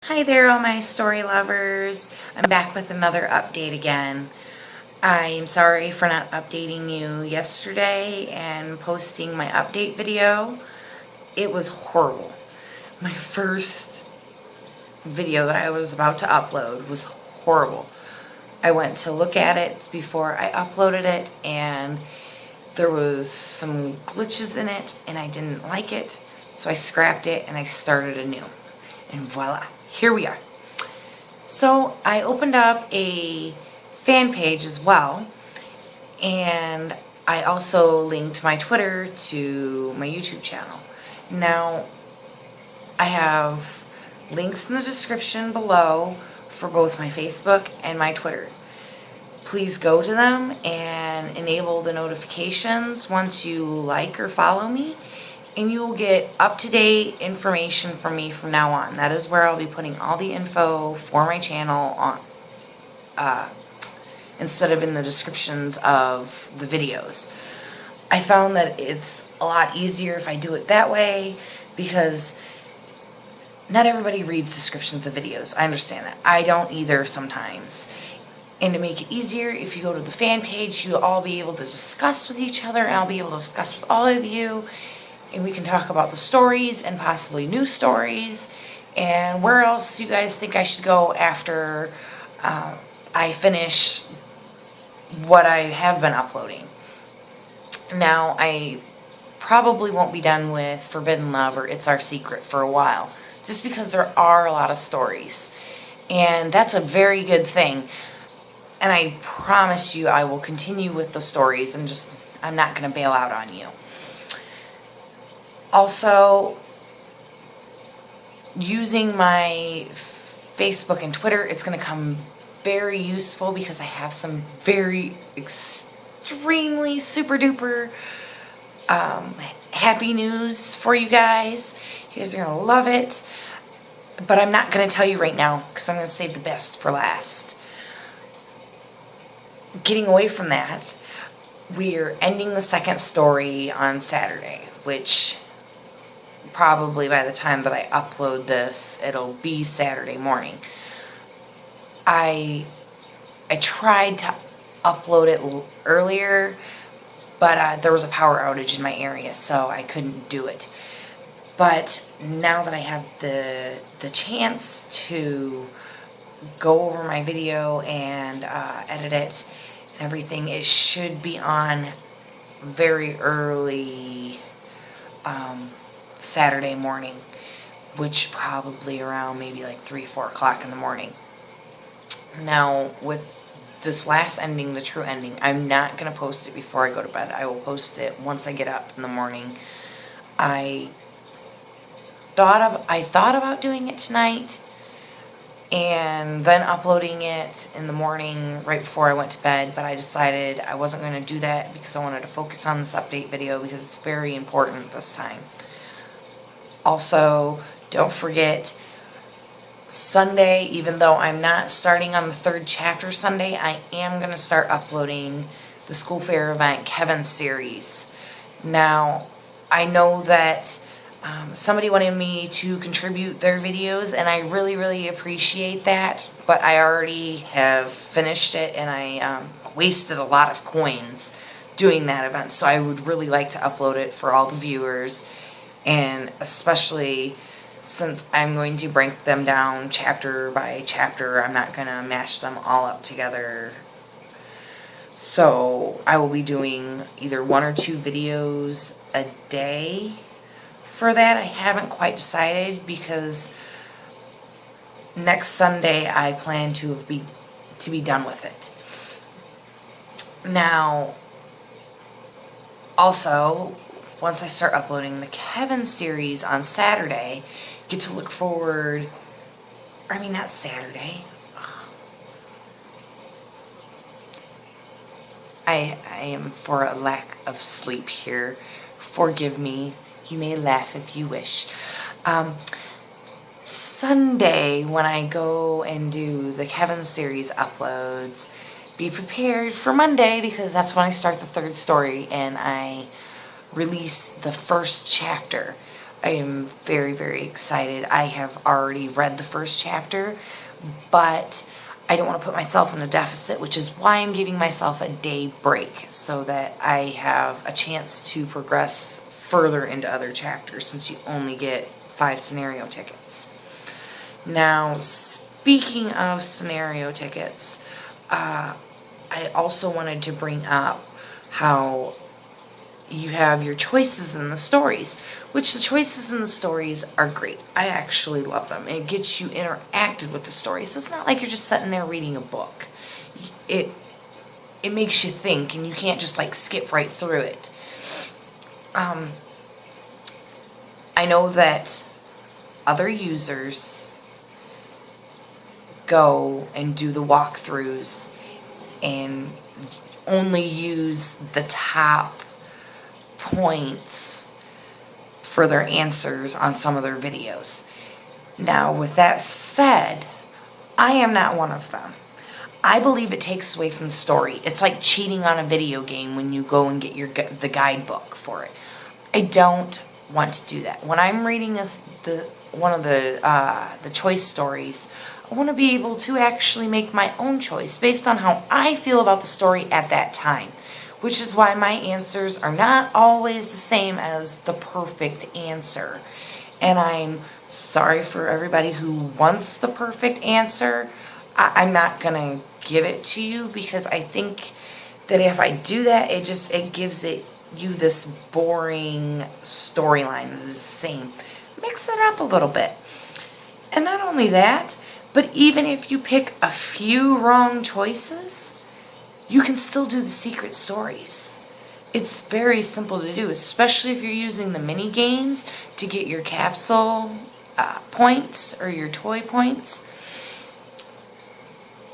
Hi there, all my story lovers. I'm back with another update again. I'm sorry for not updating you yesterday and posting my update video. It was horrible. My first video that I was about to upload was horrible. I went to look at it before I uploaded it and there was some glitches in it and I didn't like it, so I scrapped it and I started anew. And voila, here we are. So I opened up a fan page as well, and I also linked my Twitter to my YouTube channel. Now, I have links in the description below for both my Facebook and my Twitter. Please go to them and enable the notifications once you like or follow me, and you will get up-to-date information from me from now on. That is where I'll be putting all the info for my channel on, instead of in the descriptions of the videos. I found that it's a lot easier if I do it that way because not everybody reads descriptions of videos. I understand that. I don't either sometimes. And to make it easier, if you go to the fan page, you'll all be able to discuss with each other, and I'll be able to discuss with all of you, and we can talk about the stories and possibly new stories, and where else you guys think I should go after I finish what I have been uploading. Now, I probably won't be done with Forbidden Love or It's Our Secret for a while, just because there are a lot of stories, and that's a very good thing. And I promise you I will continue with the stories and I'm not going to bail out on you. Also, using my Facebook and Twitter, it's going to come very useful because I have some very extremely super duper happy news for you guys. You guys are going to love it. But I'm not going to tell you right now because I'm going to save the best for last. Getting away from that, we're ending the second story on Saturday, which probably by the time that I upload this, it'll be Saturday morning. I tried to upload it earlier, but there was a power outage in my area, so I couldn't do it. But now that I have the chance to go over my video and edit it and everything, it should be on very early Saturday morning, which probably around maybe like 3-4 o'clock in the morning. Now, with this last ending, the true ending, I'm not going to post it before I go to bed. I will post it once I get up in the morning. I thought about doing it tonight and then uploading it in the morning right before I went to bed, but I decided I wasn't going to do that because I wanted to focus on this update video because it's very important this time. Also, don't forget, Sunday, even though I'm not starting on the third chapter Sunday, I am going to start uploading the School Fair Event Kevin series. Now, I know that somebody wanted me to contribute their videos, and I really, really appreciate that, but I already have finished it, and I wasted a lot of coins doing that event, so I would really like to upload it for all the viewers, and especially since I'm going to break them down chapter by chapter. I'm not going to mash them all up together. So I will be doing either 1 or 2 videos a day. For that, I haven't quite decided because next Sunday I plan to be done with it. Now, also, once I start uploading the Kevin series on Saturday, get to look forward, not Saturday. I am for a lack of sleep here. Forgive me. You may laugh if you wish. Sunday, when I go and do the Kevin series uploads, be prepared for Monday because that's when I start the third story and I release the first chapter. I am very, very excited. I have already read the first chapter, but I don't want to put myself in a deficit, which is why I'm giving myself a day break so that I have a chance to progress further into other chapters, since you only get 5 scenario tickets. Now, speaking of scenario tickets, I also wanted to bring up how you have your choices in the stories, which the choices in the stories are great. I actually love them. It gets you interacted with the story, so it's not like you're just sitting there reading a book. It makes you think, and you can't just like skip right through it. I know that other users go and do the walkthroughs and only use the top points for their answers on some of their videos. Now, with that said, I am not one of them. I believe it takes away from the story. It's like cheating on a video game when you go and get the guidebook for it. I don't want to do that. When I'm reading one of the choice stories, I want to be able to actually make my own choice based on how I feel about the story at that time, which is why my answers are not always the same as the perfect answer. And I'm sorry for everybody who wants the perfect answer. I'm not going to give it to you, because I think that if I do that, it gives you this boring storyline that is the same. Mix it up a little bit. And not only that, but even if you pick a few wrong choices, you can still do the secret stories. It's very simple to do, especially if you're using the mini games to get your capsule points or your toy points.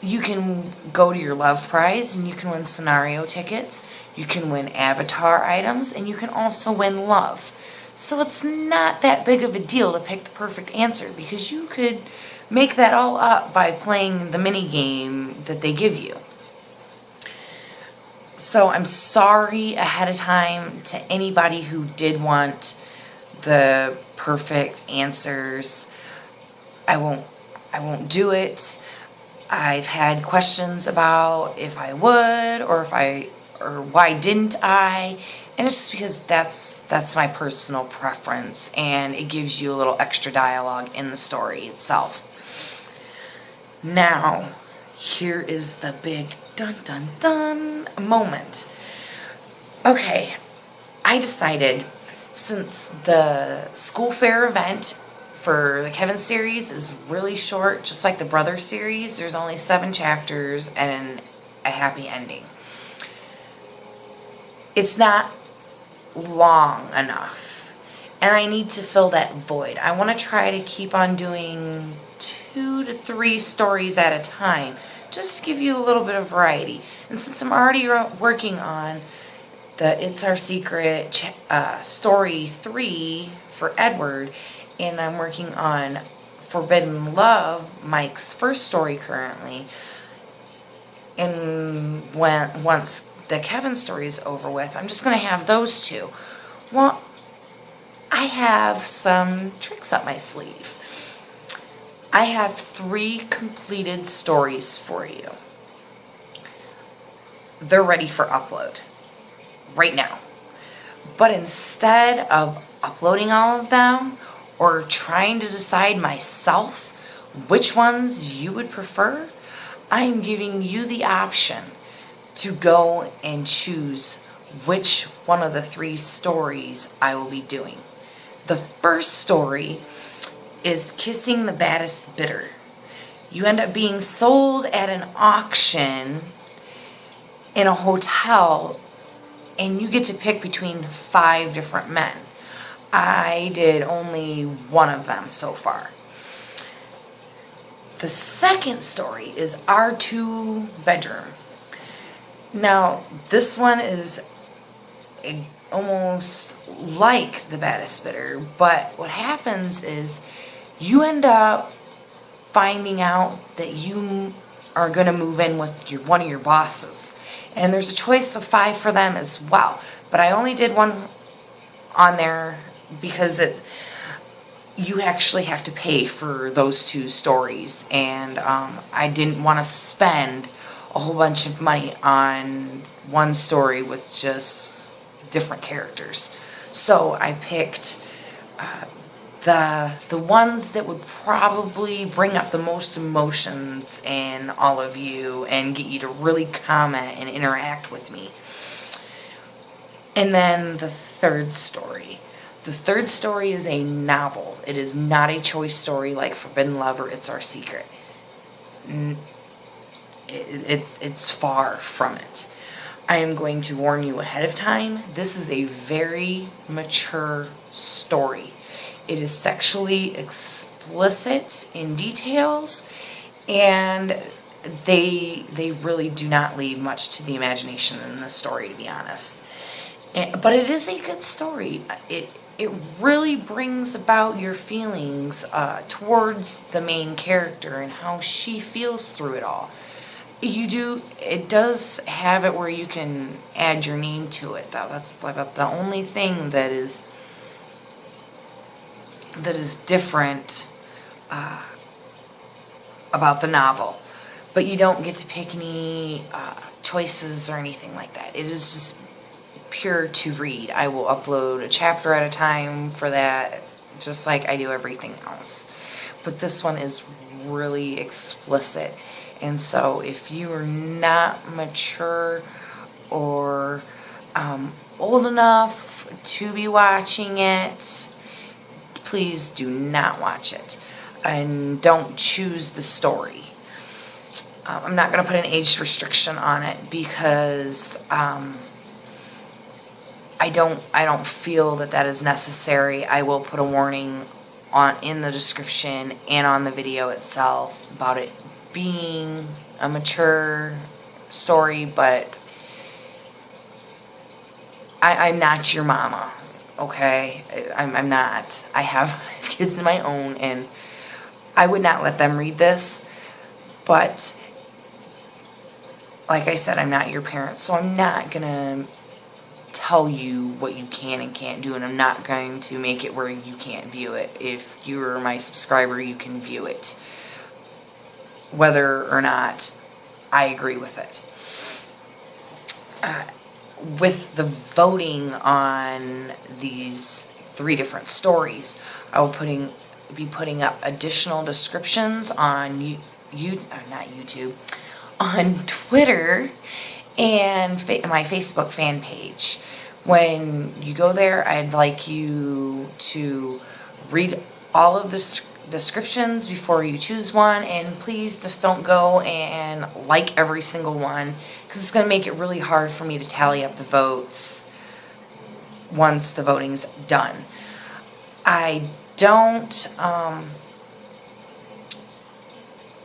You can go to your love prize and you can win scenario tickets. You can win avatar items, and you can also win love. So it's not that big of a deal to pick the perfect answer, because you could make that all up by playing the mini game that they give you. So I'm sorry ahead of time to anybody who did want the perfect answers. I won't do it. I've had questions about if I would, or why didn't I, and it's just because that's my personal preference, and it gives you a little extra dialogue in the story itself. Now, here is the big dun dun dun moment. Okay, I decided, since the school fair event for the Kevin series is really short, just like the Brother series, there's only 7 chapters and a happy ending. It's not long enough, and I need to fill that void. I want to try to keep on doing 2 to 3 stories at a time, just to give you a little bit of variety. And since I'm already working on the It's Our Secret story 3 for Edward, and I'm working on Forbidden Love, Mike's first story currently, and once the Kevin story is over with, I'm just going to have those 2. Well, I have some tricks up my sleeve. I have 3 completed stories for you. They're ready for upload right now. But instead of uploading all of them, or trying to decide myself which ones you would prefer, I'm giving you the option to go and choose which one of the 3 stories I will be doing. The first story is Kissing the Baddest Bidder. You end up being sold at an auction in a hotel, and you get to pick between 5 different men. I did only one of them so far. The second story is Our 2 Bedroom. Now, this one is almost like The Baddest Bidder, but what happens is you end up finding out that you are going to move in with one of your bosses. And there's a choice of 5 for them as well. But I only did one on there because you actually have to pay for those 2 stories, and I didn't want to spend a whole bunch of money on one story with just different characters. So I picked the ones that would probably bring up the most emotions in all of you and get you to really comment and interact with me. And then the third story. The third story is a novel. It is not a choice story like Forbidden Love or It's Our Secret. It's far from it. I am going to warn you ahead of time. This is a very mature story. It is sexually explicit in details, and they really do not leave much to the imagination in this story, to be honest. But it is a good story. It really brings about your feelings towards the main character and how she feels through it all. It does have it where you can add your name to it, though. That's about the only thing that is different about the novel. But you don't get to pick any choices or anything like that. It is just pure to read. I will upload a chapter at a time for that, just like I do everything else. But this one is really explicit. And so if you are not mature or old enough to be watching it, please do not watch it. And don't choose the story. I'm not going to put an age restriction on it because I don't feel that is necessary. I will put a warning in the description and on the video itself about it being a mature story, but I'm not your mama, okay? I'm not. I have kids of my own, and I would not let them read this, but like I said, I'm not your parent, so I'm not gonna tell you what you can and can't do, and I'm not going to make it where you can't view it. If you're my subscriber, you can view it, whether or not I agree with it. With the voting on these 3 different stories, I will be putting up additional descriptions on not YouTube, on Twitter and my Facebook fan page. When you go there, I'd like you to read all of the descriptions before you choose one, and please just don't go and like every single one, because it's going to make it really hard for me to tally up the votes once the voting's done. I don't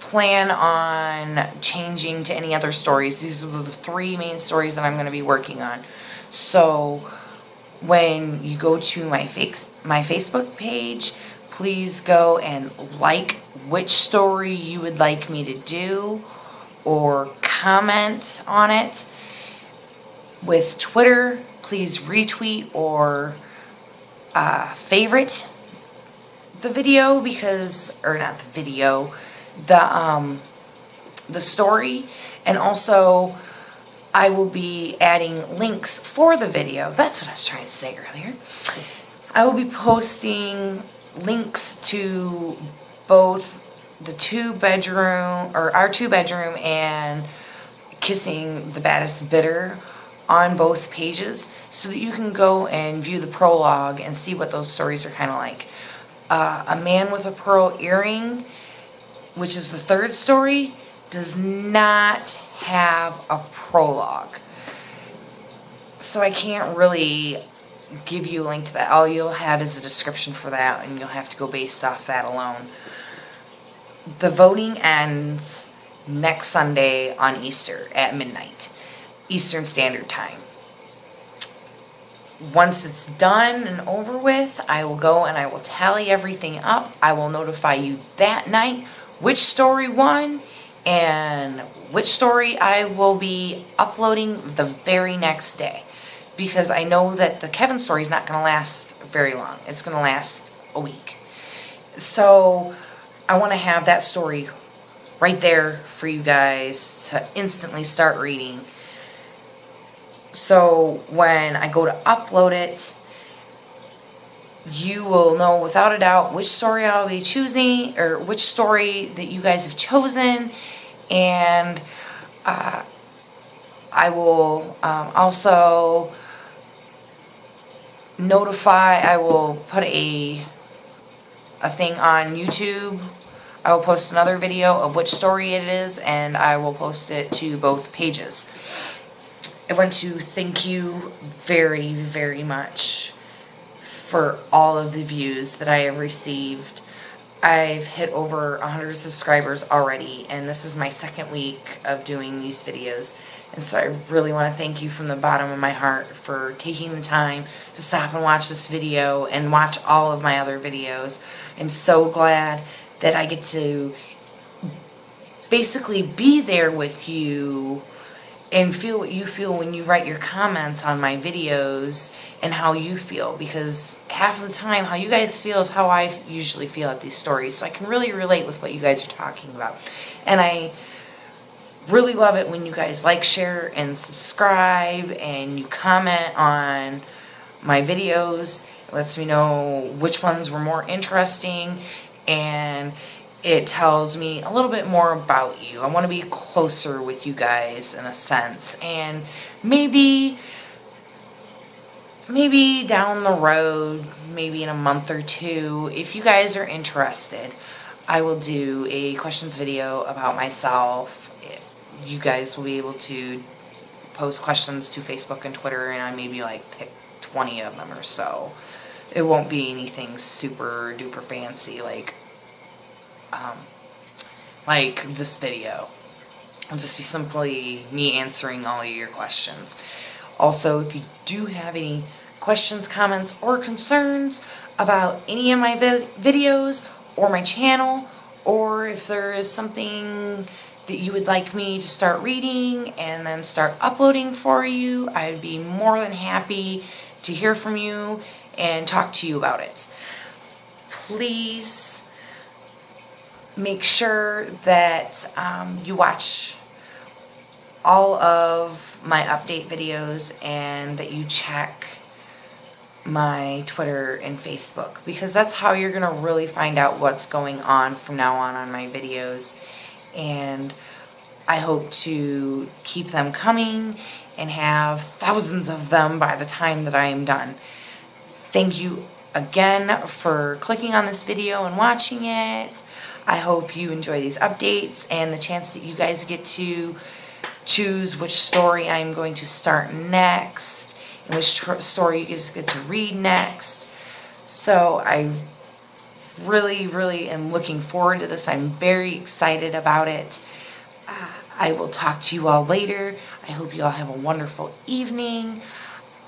plan on changing to any other stories. These are the 3 main stories that I'm going to be working on. So when you go to my Facebook page, please go and like which story you would like me to do or comment on it. With Twitter, please retweet or favorite the video, or not the video, the story. And also I will be adding links for the video. That's what I was trying to say earlier. I will be posting links to both the 2-bedroom, or our 2-bedroom, and Kissing the Baddest Bidder on both pages, so that you can go and view the prologue and see what those stories are kind of like. A Man with a Pearl Earring, which is the 3rd story, does not have a prologue. So I can't really give you a link to that. All you'll have is a description for that, and you'll have to go based off that alone. The voting ends next Sunday on Easter at midnight, Eastern Standard Time. Once it's done and over with, I will go and I will tally everything up. I will notify you that night which story won and which story I will be uploading the very next day. Because I know that the Kevin story is not going to last very long. It's going to last a week. So I want to have that story right there for you guys to instantly start reading. So when I go to upload it, you will know without a doubt which story I'll be choosing, or which story that you guys have chosen. And I will also notify, I will put a thing on YouTube. I will post another video of which story it is, and I will post it to both pages. I want to thank you very, very much for all of the views that I have received. I've hit over 100 subscribers already, and this is my second week of doing these videos. And so I really want to thank you from the bottom of my heart for taking the time to stop and watch this video and watch all of my other videos. I'm so glad that I get to basically be there with you and feel what you feel when you write your comments on my videos and how you feel, because half of the time how you guys feel is how I usually feel at these stories. So I can really relate with what you guys are talking about. And I really love it when you guys like, share, and subscribe, and you comment on my videos. It lets me know which ones were more interesting, and it tells me a little bit more about you. I want to be closer with you guys in a sense. And maybe down the road, maybe in a month or two, if you guys are interested, I will do a questions video about myself. You guys will be able to post questions to Facebook and Twitter, and I maybe like pick 20 of them or so. It won't be anything super duper fancy like this video. It'll just be simply me answering all of your questions. Also, if you do have any questions, comments, or concerns about any of my videos or my channel, or if there is something that you would like me to start reading and then start uploading for you, I'd be more than happy to hear from you and talk to you about it. Please make sure that you watch all of my update videos and that you check my Twitter and Facebook, because that's how you're going to really find out what's going on from now on my videos. And I hope to keep them coming and have thousands of them by the time that I am done. Thank you again for clicking on this video and watching it. I hope you enjoy these updates and the chance that you guys get to choose which story I'm going to start next and which story you guys get to read next. So I really, really am looking forward to this. I'm very excited about it. I will talk to you all later. I hope you all have a wonderful evening.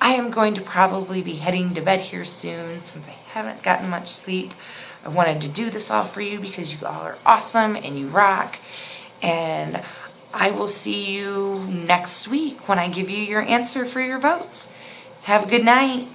I am going to probably be heading to bed here soon since I haven't gotten much sleep. I wanted to do this all for you because you all are awesome and you rock. And I will see you next week when I give you your answer for your votes. Have a good night.